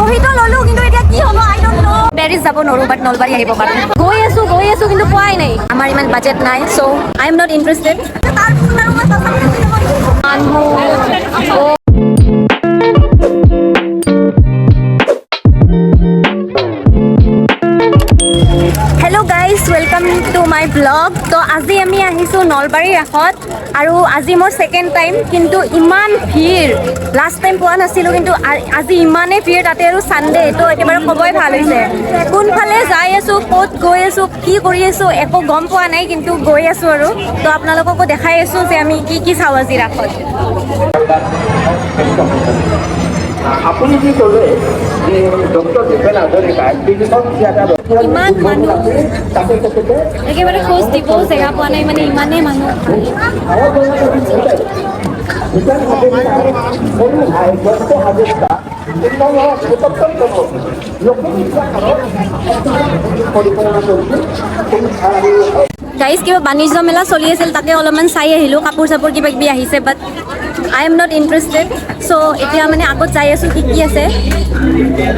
বহিটো ললো কিন্তু এতিয়া কি হ'ব আই ডোন্ট নো পেৰিছ যাব নৰো বাট নলবাৰী আহিব পাৰো গৈ আছো কিন্তু পোৱাই নাই আমাৰ ইমান বাজেট নাই so I am not interested তাৰ পিছত আৰু মই মানুহ hello guys welcome to my blog तो आज आमी आहिसु नलबारी राखत आरु आजि मोर सेकेंड टाइम किन्तु इमान भीड़ लास्ट टाइम पोৱা नासिलो किन्तु आजि इमाने भीड़ ताते आरु सानडे तो एकेबारे खबय ভাল হৈছে কোনফালে যাই আছো ক'ত গৈ আছো কি কৰি আছো একো গম পোৱা নাই কিন্তু গৈ আছো আৰু তো আপোনালোককো দেখাই আছো যে আমি কি চাও আজি ৰাখত আপুনি কি ক'লে যে ডক্টৰ ভূপেন হাজৰিকা ইমান মানুহ একেবাৰে খোজ দিব জেগা পোৱা নাই মানে ইমানেই মানুহ গাইজ কিবা বাণিজ্য মেলা চলি আছিল তাকে অলপমান চাই আহিলোঁ কাপোৰ চাপোৰ কিবা কিবি আহিছে বাট আই এম নট ইণ্টাৰেষ্টেড চ' এতিয়া মানে আগত যাই আছোঁ কি আছে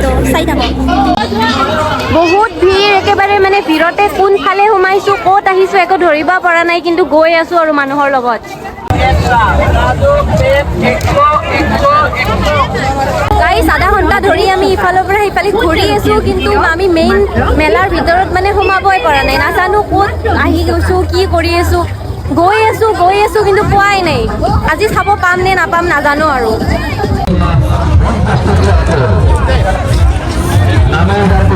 তো চাই থাকক বহুত ভিৰ একেবাৰে মানে ভিৰতে কোনফালে সোমাইছোঁ ক'ত আহিছোঁ একো ধৰিব পৰা নাই কিন্তু গৈ আছোঁ আৰু মানুহৰ লগত গাইজ আধা ঘণ্টা ধৰি আমি ইফালৰ পৰা সিফালে ঘূৰি আছোঁ কিন্তু আমি মেইন মেলাৰ ভিতৰত মানে সোমাবই পৰা নাই নাজানো ক'ত আহি গৈছোঁ কি কৰি আছোঁ গৈ আছোঁ কিন্তু পোৱাই নাই আজি চাব পাম নে নাপাম নাজানো আৰু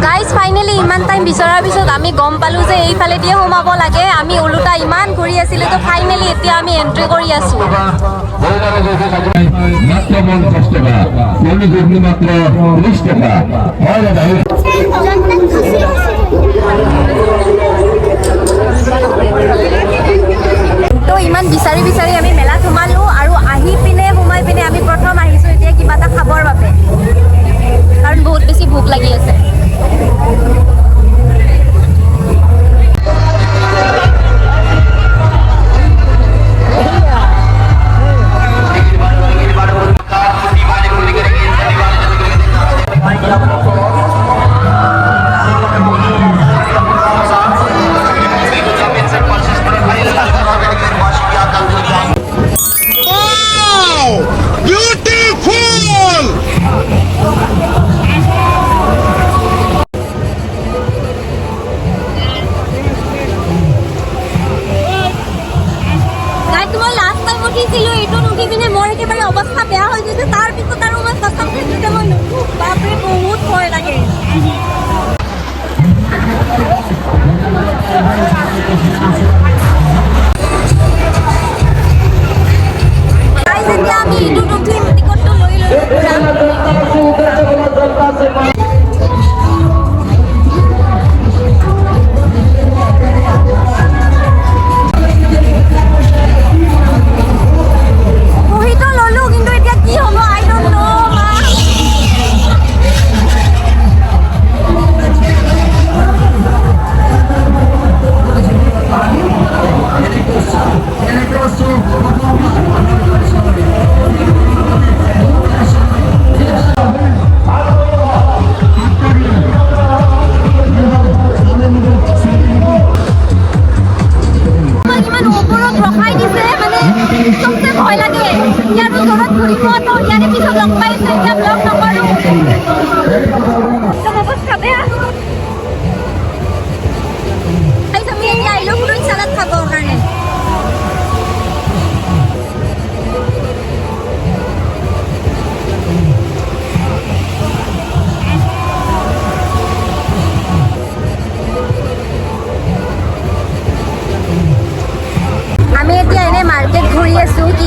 গাইজ ফাইনেলি ইমান টাইম বিচৰাৰ পিছত আমি গম পালোঁ যে এইফালে দিয়ে সোমাব লাগে আমি ওলোটা ইমান ঘূৰি আছিলোঁ তো ফাইনেলি এতিয়া আমি এণ্ট্ৰি কৰি আছোঁ তো ইমান বিচাৰি আমি মেলাত সোমালোঁ আৰু আহি পিনে সোমাই পিনে আমি প্ৰথম আহিছোঁ এতিয়া কিবা এটা খাবৰ বাবে কাৰণ বহুত বেছি ভোক লাগি আছে অৱস্থা বেয়া হৈ গৈছে তাৰ পিছত আৰু মই সঁচা কৈছোঁ মই নুঠো বাপৰে বহুত ভয় লাগে এতিয়া আমি ইটো উঠিম টিকটটো লৈ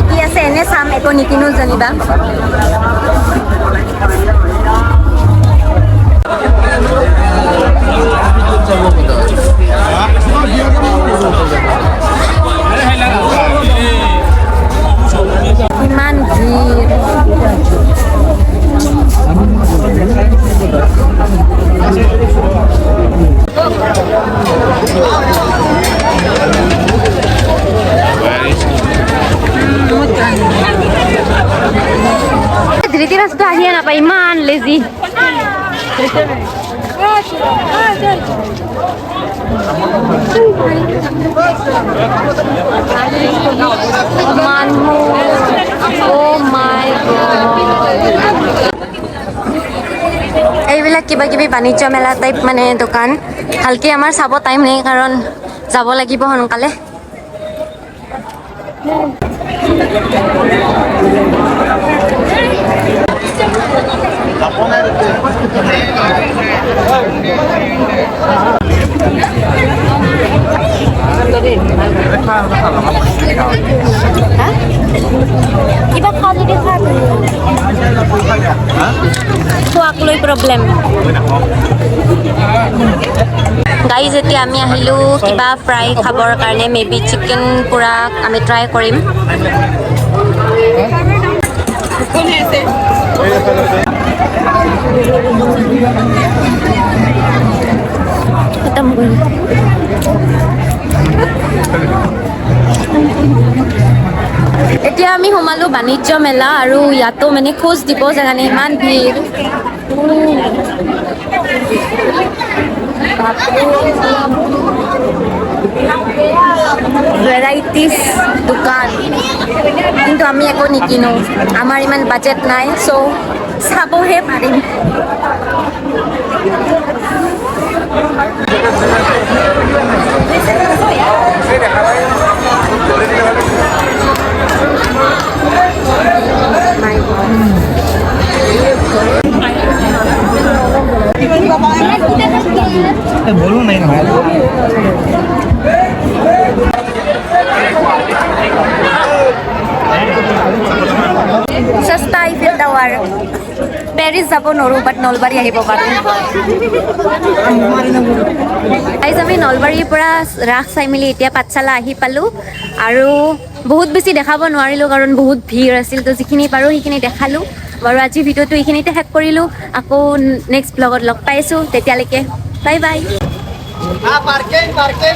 কি আছে এনে চাম একো নিকিনো জানিবা ইমান ভিৰ মানুহ অ' মাই গড এইবিলাক কিবা কিবি বাণিজ্য মেলা টাইপ মানে দোকান ভালকৈ আমাৰ চাব টাইম নাই কাৰণ যাব লাগিব সোনকালে কিবা খাওঁ যদি খা খোৱাক লৈ প্ৰব্লেম গাইজ এতিয়া আমি আহিলোঁ কিবা ফ্ৰাই খাবৰ কাৰণে মে বি চিকেন পুৰা আমি ট্ৰাই কৰিম খতম কৰিম এতিয়া আমি সোমালোঁ বাণিজ্য মেলা আৰু ইয়াতো মানে খোজ দিব জেগা নাই ইমান ভিৰ ভেৰাইটিজ দোকান কিন্তু আমি একো নিকিনো আমাৰ ইমান বাজেট নাই চ' চাবহে পাৰিম बोलो नहीं সস্তা আইফেল টাৱাৰ পেৰিছ যাব নোৱাৰোঁ বাট নলবাৰী আহিব পাৰোঁ গাইজ আমি নলবাৰীৰ পৰা ৰাস চাই মেলি এতিয়া পাঠশালা আহি পালোঁ আৰু বহুত বেছি দেখাব নোৱাৰিলোঁ কাৰণ বহুত ভিৰ আছিল তো যিখিনি পাৰোঁ সেইখিনি দেখালোঁ বাৰু আজি ভিডিঅ'টো এইখিনিতে শেষ কৰিলোঁ আকৌ নেক্সট ব্লগত লগ পাইছোঁ তেতিয়ালৈকে বাই বাই पार्किंग